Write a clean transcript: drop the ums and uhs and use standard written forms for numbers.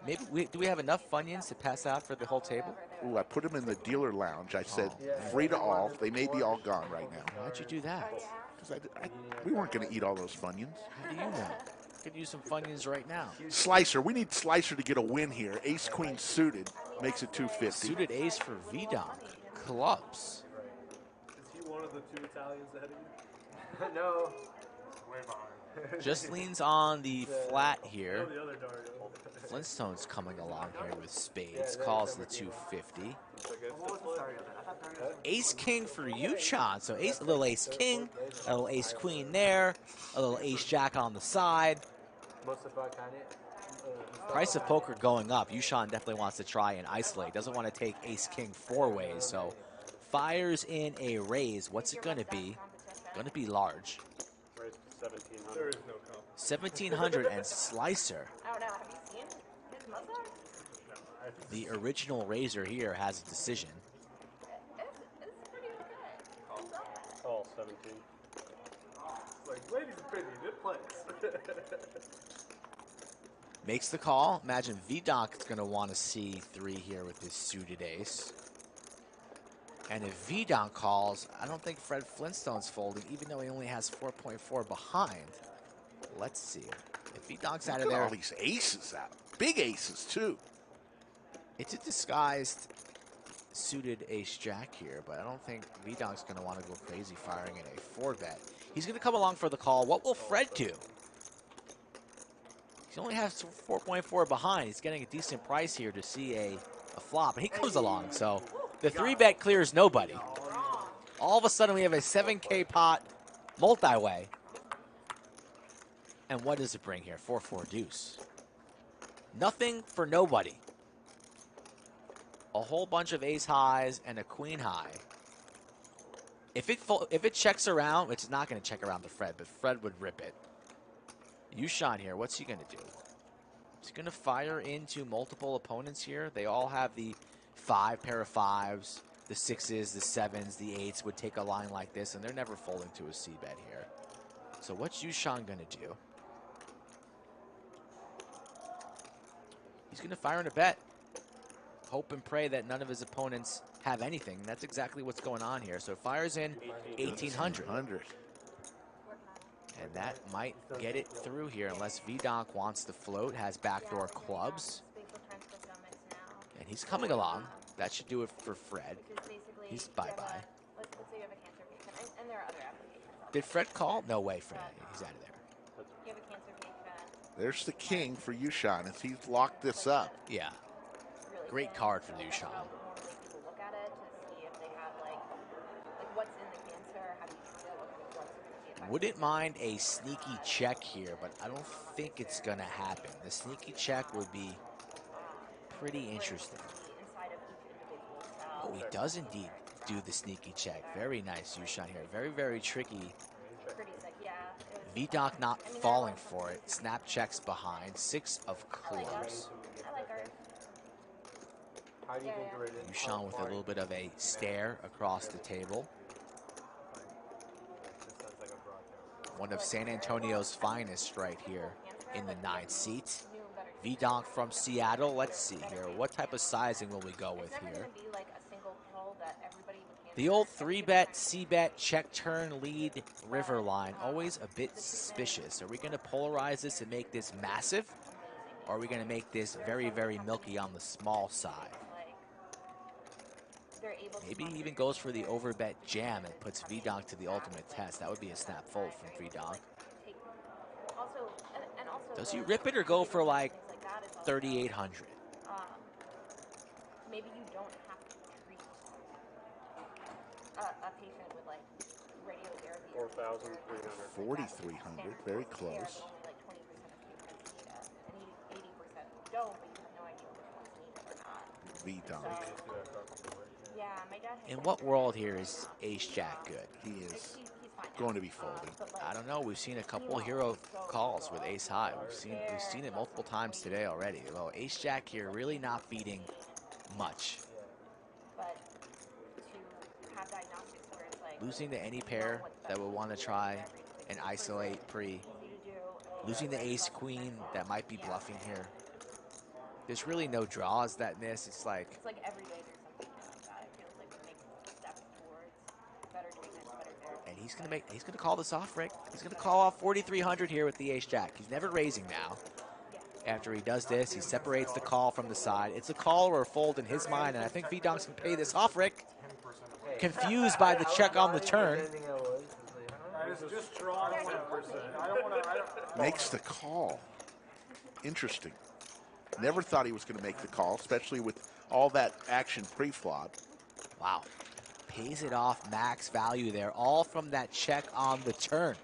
Maybe do we have enough Funyuns to pass out for the whole table? Ooh, I put them in the dealer lounge. I said free to all. They may be all gone right now. Why'd you do that? Because we weren't going to eat all those Funyuns. How do you know? Could use some Funyuns right now. Slicer. We need Slicer to get a win here. Ace Queen suited makes it 250. Suited ace for V-Donk. Clubs. Is he one of the two Italians ahead of you? No. Way behind. Just leans on the flat here. The other Dario. Flintstone's coming along here with spades. Calls the 250. Ace King for Yuchan. So a little Ace King, a little Ace Queen there, a little Ace Jack on the side. Price of poker going up. Yuchan definitely wants to try and isolate. Doesn't want to take Ace King four ways. So fires in a raise. What's it going to be? Going to be large. 1700. There is no comp. 1700 and Slicer. I don't know. Have you seen his mustache? The original raiser here has a decision. It's pretty okay. Call 17. Like, ladies and pretty, it plays. Makes the call. Imagine V-Donk is going to want to see 3 here with his suited ace. And if V-Donk calls, I don't think Fred Flintstone's folding, even though he only has 4.4 behind. Let's see. If V-Donk's out of there. All these aces out. Big aces, too. It's a disguised suited ace-jack here, but I don't think V-Donk's going to want to go crazy firing in a 4-bet. He's going to come along for the call. What will Fred do? He only has 4.4 behind. He's getting a decent price here to see a flop, and he comes along, so the 3-bet clears nobody. All of a sudden, we have a 7K pot multi-way. And what does it bring here? 4-4 deuce. Nothing for nobody. A whole bunch of ace highs and a queen high. If it checks around, which is not going to check around to Fred, but Fred would rip it. Yuchan here, what's he going to do? Is he going to fire into multiple opponents here? They all have the 5 pair of 5s, the 6s, the 7s, the 8s would take a line like this, and they're never folding to a C-bet here. So what's Yuchan going to do? He's going to fire in a bet. Hope and pray that none of his opponents have anything. That's exactly what's going on here. So fires in 1800. And that might get it through here unless V-Donk wants to float, has backdoor clubs. And he's coming along. That should do it for Fred. He's bye-bye. Did Fred call? No way, Fred. He's out of there. There's the king for Yuchan as he's locked this up. Yeah. Great card for Yuchan. Wouldn't mind a sneaky check here, but I don't think it's going to happen. The sneaky check would be pretty interesting. Oh, he does indeed do the sneaky check. Very nice, Yuchan here. Very, very tricky. V-Donk not falling for it. Snap checks behind. 6 of clubs. Yuchan with a little bit of a stare across the table. One of San Antonio's finest right here in the 9th seat. V-Donk from Seattle. Let's see here. What type of sizing will we go with here? The old 3-bet, C-bet, check, turn, lead, river line. Always a bit suspicious. Are we going to polarize this and make this massive? Or are we going to make this very, very milky on the small side? Maybe he even goes for the overbet jam and puts V-Donk to the ultimate test. That would be a snap fold from V-Donk. Does he rip it or go for like 3,800? Maybe you don't have to treat a patient with like radiotherapy. 4,300. 4,300, very close. Like 20% of patients need it, and 80% don't, but you have no idea which ones need it or not. V-Donk. Yeah, my dad. In what world here is Ace-Jack good? He is going to be folding. I don't know. We've seen a couple hero calls with Ace High. We've seen it multiple times today already. Well, Ace-Jack here really not beating much. Losing to any pair that would want to try and isolate pre. Losing the Ace-Queen that might be bluffing here. There's really no draws that miss. It's like every day there's something new like that. It feels like we're making steps towards better treatments, better therapy. and he's gonna call this off, Rick. He's gonna call off 4,300 here with the ace jack. He's never raising now. After he does this, he separates the call from the side. It's a call or a fold in his mind, and I think V-Donks can pay this off, Rick. Confused by the check on the turn. Makes the call. Interesting. Never thought he was going to make the call, especially with all that action pre-flop. Wow. Pays it off, max value there, all from that check on the turn.